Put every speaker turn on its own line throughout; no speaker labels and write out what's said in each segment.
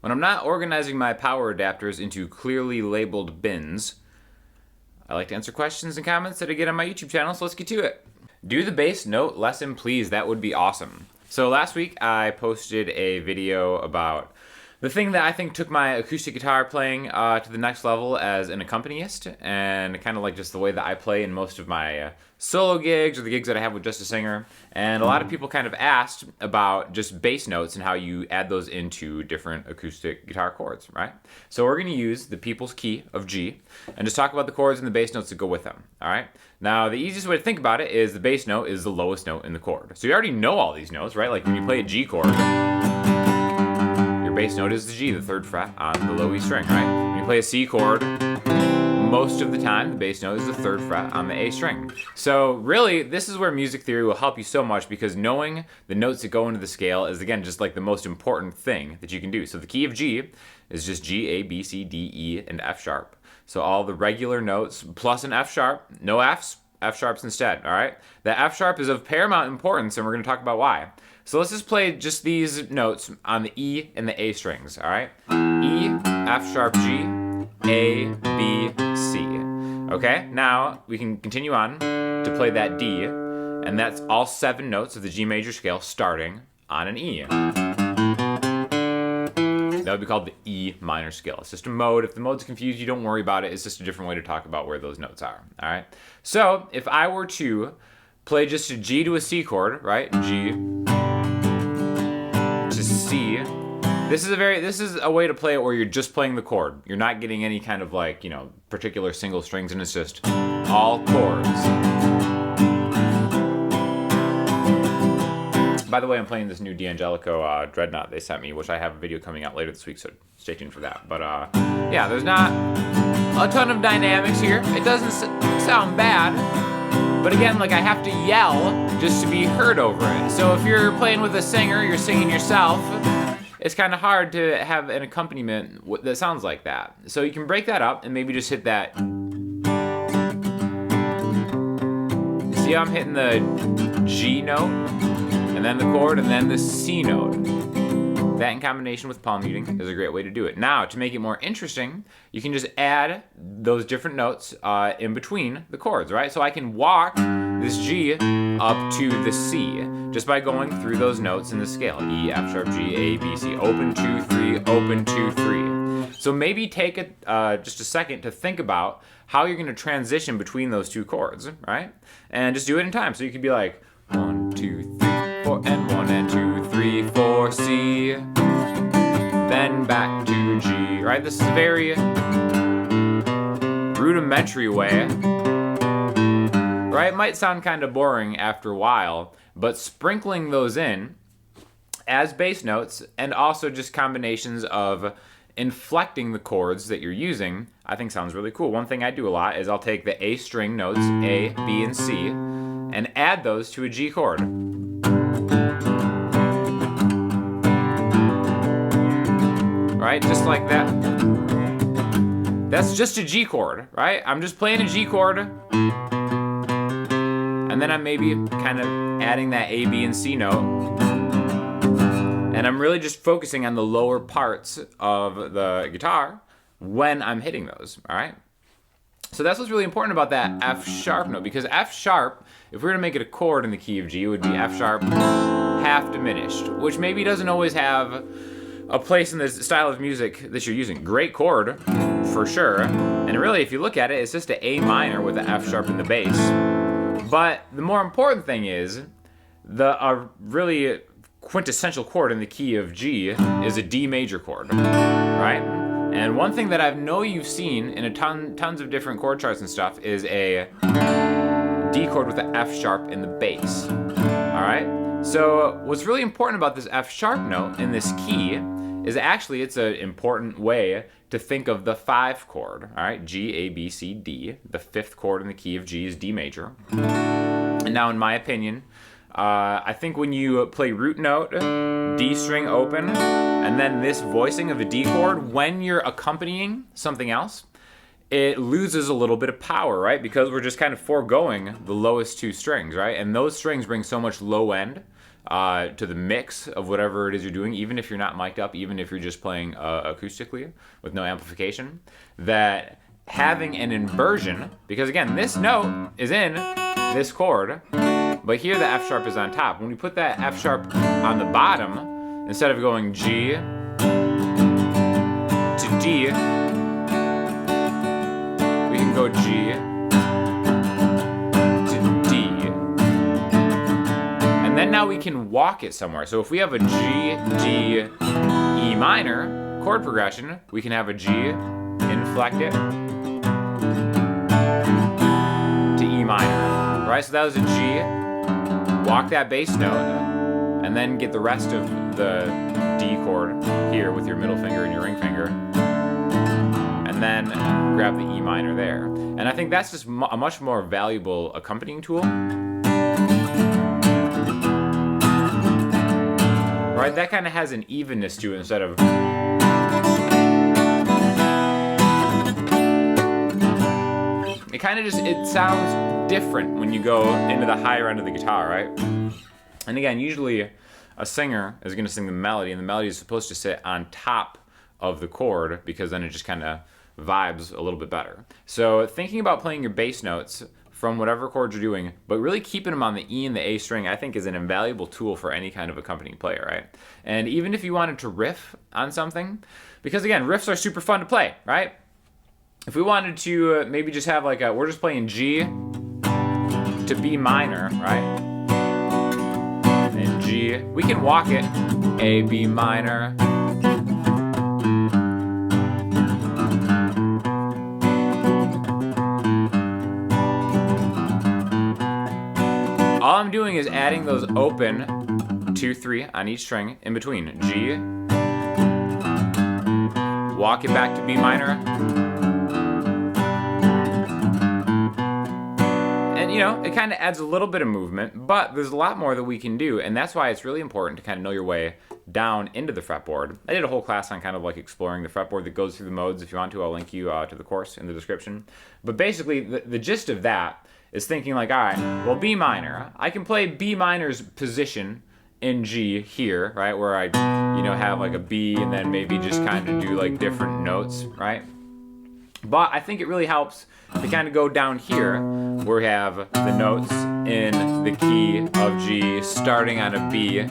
when I'm not organizing my power adapters into clearly labeled bins, I like to answer questions and comments that I get on my YouTube channel, so let's get to it. Do the bass note lesson, please. That would be awesome. So last week I posted a video about the thing that I think took my acoustic guitar playing to the next level as an accompanist, and kind of like just the way that I play in most of my solo gigs or the gigs that I have with just a singer. And a lot of people kind of asked about just bass notes and how you add those into different acoustic guitar chords, right? So we're going to use the people's key of G and just talk about the chords and the bass notes that go with them, all right? Now, the easiest way to think about it is the bass note is the lowest note in the chord. So you already know all these notes, right? Like when you play a G chord, bass note is the G, the 3rd fret on the low E string, right? When you play a C chord, most of the time the bass note is the 3rd fret on the A string. So really, this is where music theory will help you so much, because knowing the notes that go into the scale is, again, just like the most important thing that you can do. So the key of G is just G, A, B, C, D, E, and F sharp. So all the regular notes plus an F sharp, no Fs, F sharps instead, all right? The F sharp is of paramount importance, and we're gonna talk about why. So let's just play just these notes on the E and the A strings, all right? E, F sharp, G, A, B, C. Okay, now we can continue on to play that D, and that's all 7 notes of the G major scale starting on an E. That would be called the E minor scale. It's just a mode. If the mode's confused, you don't worry about it. It's just a different way to talk about where those notes are, all right? So if I were to play just a G to a C chord, right? G to C. This is a way to play it where you're just playing the chord. You're not getting any kind of like, particular single strings, and it's just all chords. By the way, I'm playing this new D'Angelico Dreadnought they sent me, which I have a video coming out later this week, so stay tuned for that. But yeah, there's not a ton of dynamics here. It doesn't sound bad. But again, like I have to yell just to be heard over it. So if you're playing with a singer, you're singing yourself, it's kind of hard to have an accompaniment that sounds like that. So you can break that up and maybe just hit that. See how I'm hitting the G note, and then the chord, and then the C note. That in combination with palm muting is a great way to do it. Now, to make it more interesting, you can just add those different notes in between the chords, right? So I can walk this G up to the C just by going through those notes in the scale. E, F sharp, G, A, B, C. Open 2, 3, open 2, 3. So maybe take just a second to think about how you're going to transition between those two chords, right? And just do it in time. So you could be like 1, 2, 3, 4, and 1 and 2, 3, 4, C, then back to G, right? This is a very rudimentary way, right? It might sound kind of boring after a while, but sprinkling those in as bass notes and also just combinations of inflecting the chords that you're using, I think sounds really cool. One thing I do a lot is I'll take the A string notes, A, B, and C, and add those to a G chord. Right, just like that. That's just a G chord, right? I'm just playing a G chord, and then I'm maybe kind of adding that A, B, and C note, and I'm really just focusing on the lower parts of the guitar when I'm hitting those, all right? So that's what's really important about that F sharp note, because F sharp, if we were to make it a chord in the key of G, it would be F sharp half diminished, which maybe doesn't always have a place in the style of music that you're using. Great chord, for sure. And really, if you look at it, it's just an A minor with an F sharp in the bass. But the more important thing is, a really quintessential chord in the key of G is a D major chord, right? And one thing that I know you've seen in tons of different chord charts and stuff is a D chord with an F sharp in the bass, all right? So what's really important about this F sharp note in this key is actually it's an important way to think of the 5 chord, all right? G, A, B, C, D. The 5th chord in the key of G is D major. And now, in my opinion, I think when you play root note, D string open, and then this voicing of a D chord, when you're accompanying something else, it loses a little bit of power, right? Because we're just kind of foregoing the lowest 2 strings, right? And those strings bring so much low end to the mix of whatever it is you're doing, even if you're not mic'd up, even if you're just playing acoustically with no amplification, that having an inversion, because again, this note is in this chord, but here the F sharp is on top. When we put that F sharp on the bottom, instead of going G to D, we can go G to D. And then now we can walk it somewhere. So if we have a G, D, E minor chord progression, we can have a G, inflect it to E minor. Right, so that was a G, walk that bass note, and then get the rest of the D chord here with your middle finger and your ring finger, and then grab the E minor there. And I think that's just a much more valuable accompanying tool. Right, that kind of has an evenness to it instead of... It kind of just, it sounds different when you go into the higher end of the guitar, right? And again, usually a singer is going to sing the melody, and the melody is supposed to sit on top of the chord because then it just kind of vibes a little bit better. So thinking about playing your bass notes from whatever chords you're doing, but really keeping them on the E and the A string, I think is an invaluable tool for any kind of accompanying player, right? And even if you wanted to riff on something, because again, riffs are super fun to play, right? If we wanted to maybe just have like we're just playing G to B minor, right? And G, we can walk it, A, B minor. All I'm doing is adding those open 2, 3 on each string in between. G, walk it back to B minor. And you know, it kind of adds a little bit of movement, but there's a lot more that we can do, and that's why it's really important to kind of know your way down into the fretboard. I did a whole class on kind of like exploring the fretboard that goes through the modes. If you want to, I'll link you to the course in the description. But basically, the gist of that is thinking like, all right, well, B minor, I can play B minor's position in G here, right, where I, you know, have like a B and then maybe just kind of do like different notes, right? But I think it really helps to kind of go down here where we have the notes in the key of G starting on a B.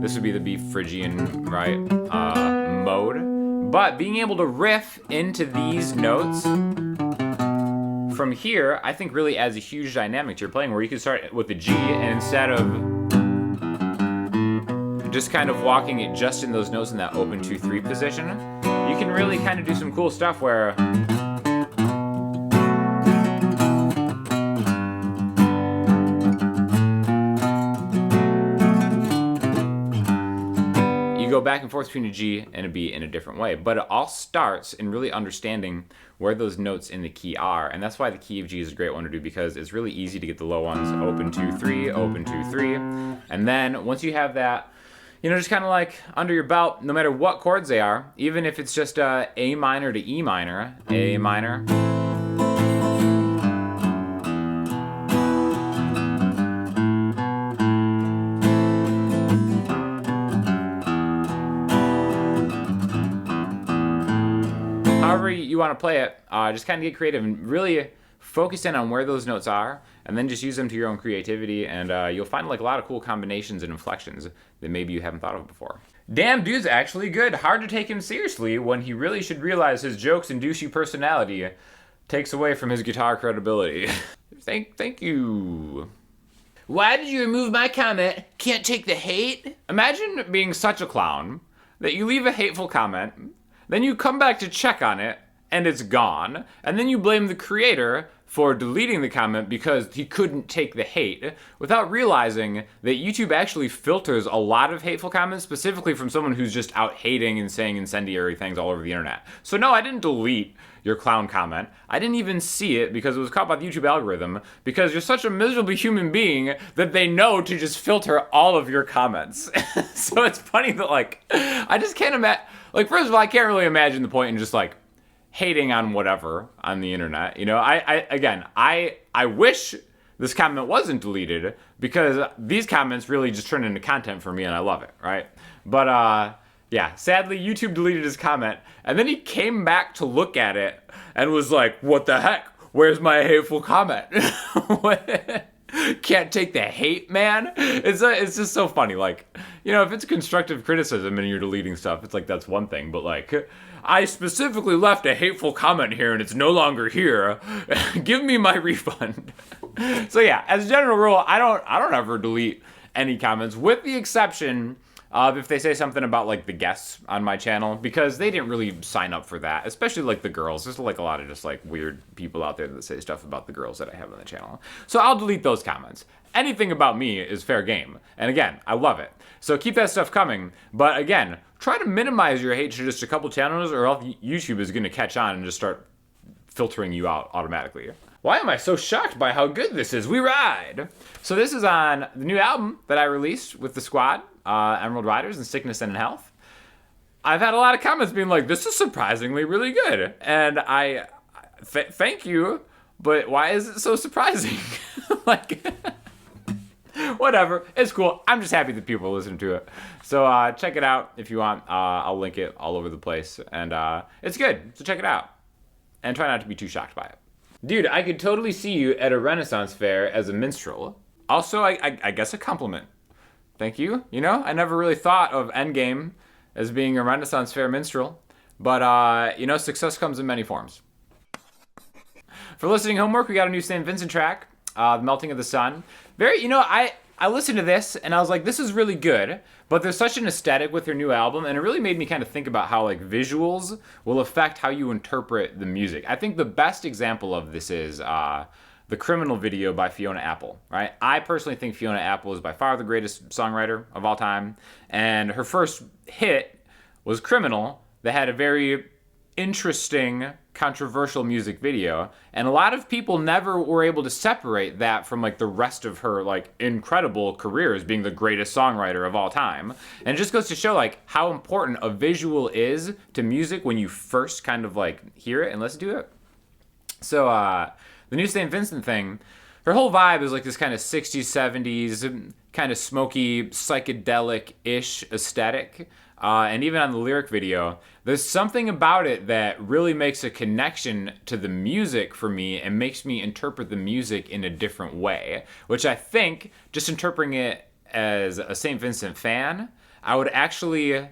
This would be the B Phrygian, right, mode. But being able to riff into these notes from here, I think really adds a huge dynamic to your playing, where you can start with the G, and instead of just kind of walking it just in those notes in that open 2, 3 position, you can really kind of do some cool stuff where you go back and forth between a G and a B in a different way. But it all starts in really understanding where those notes in the key are. And that's why the key of G is a great one to do, because it's really easy to get the low ones open 2, 3, open 2, 3. And then once you have that, you know, just kind of like under your belt, no matter what chords they are, even if it's just A minor to E minor, A minor, however you want to play it, just kind of get creative and really focus in on where those notes are, and then just use them to your own creativity, and you'll find like a lot of cool combinations and inflections that maybe you haven't thought of before. Damn, dude's actually good. Hard to take him seriously when he really should realize his jokes and douchey personality takes away from his guitar credibility. Thank you. Why did you remove my comment? Can't take the hate? Imagine being such a clown that you leave a hateful comment, then you come back to check on it, and it's gone, and then you blame the creator for deleting the comment because he couldn't take the hate, without realizing that YouTube actually filters a lot of hateful comments, specifically from someone who's just out hating and saying incendiary things all over the internet. So no, I didn't delete your clown comment. I didn't even see it because it was caught by the YouTube algorithm, because you're such a miserable human being that they know to just filter all of your comments. So it's funny that, like, I just can't imagine, like, first of all, I can't really imagine the point in just, like, hating on whatever on the internet. You know, I wish this comment wasn't deleted, because these comments really just turn into content for me, and I love it, right? But yeah, sadly, YouTube deleted his comment, and then he came back to look at it and was like, what the heck? Where's my hateful comment? Can't take the hate, man. It's just so funny. Like, you know, if it's constructive criticism and you're deleting stuff, it's like, that's one thing. But like, I specifically left a hateful comment here and it's no longer here. Give me my refund. So yeah, as a general rule, I don't ever delete any comments, with the exception if they say something about like the guests on my channel, because they didn't really sign up for that, especially like the girls. There's like a lot of just like weird people out there that say stuff about the girls that I have on the channel. So I'll delete those comments. Anything about me is fair game. And again, I love it. So keep that stuff coming. But again, try to minimize your hate to just a couple channels, or else YouTube is going to catch on and just start filtering you out automatically. Why am I so shocked by how good this is? We ride! So this is on the new album that I released with the squad, Emeryld Ryders and Sickness and Health. I've had a lot of comments being like, this is surprisingly really good. And thank you, but why is it so surprising? Like, whatever, it's cool. I'm just happy that people listen to it. So check it out if you want. I'll link it all over the place. And it's good, so check it out. And try not to be too shocked by it. Dude, I could totally see you at a Renaissance fair as a minstrel. Also, I guess a compliment. Thank you. You know, I never really thought of Endgame as being a Renaissance fair minstrel. But, you know, success comes in many forms. For listening homework, we got a new St. Vincent track, The Melting of the Sun. Very, you know, I listened to this and I was like, this is really good, but there's such an aesthetic with her new album, and it really made me kind of think about how like visuals will affect how you interpret the music. I think the best example of this is the Criminal video by Fiona Apple, right? I personally think Fiona Apple is by far the greatest songwriter of all time, and her first hit was Criminal, that had a very interesting, controversial music video, and a lot of people never were able to separate that from like the rest of her like incredible career as being the greatest songwriter of all time. And it just goes to show like how important a visual is to music when you first kind of like hear it and listen to it. So the new St. Vincent thing, her whole vibe is like this kind of 60s, 70s, kind of smoky, psychedelic-ish aesthetic. And even on the lyric video, there's something about it that really makes a connection to the music for me and makes me interpret the music in a different way, which I think, just interpreting it as a St. Vincent fan, I would actually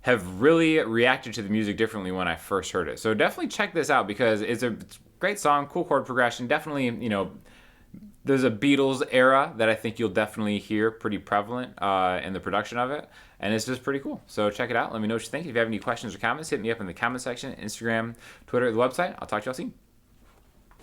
have really reacted to the music differently when I first heard it. So definitely check this out, because it's a great song, cool chord progression, definitely, you know, there's a Beatles era that I think you'll definitely hear pretty prevalent in the production of it. And it's just pretty cool. So check it out. Let me know what you think. If you have any questions or comments, hit me up in the comment section, Instagram, Twitter, the website. I'll talk to y'all soon.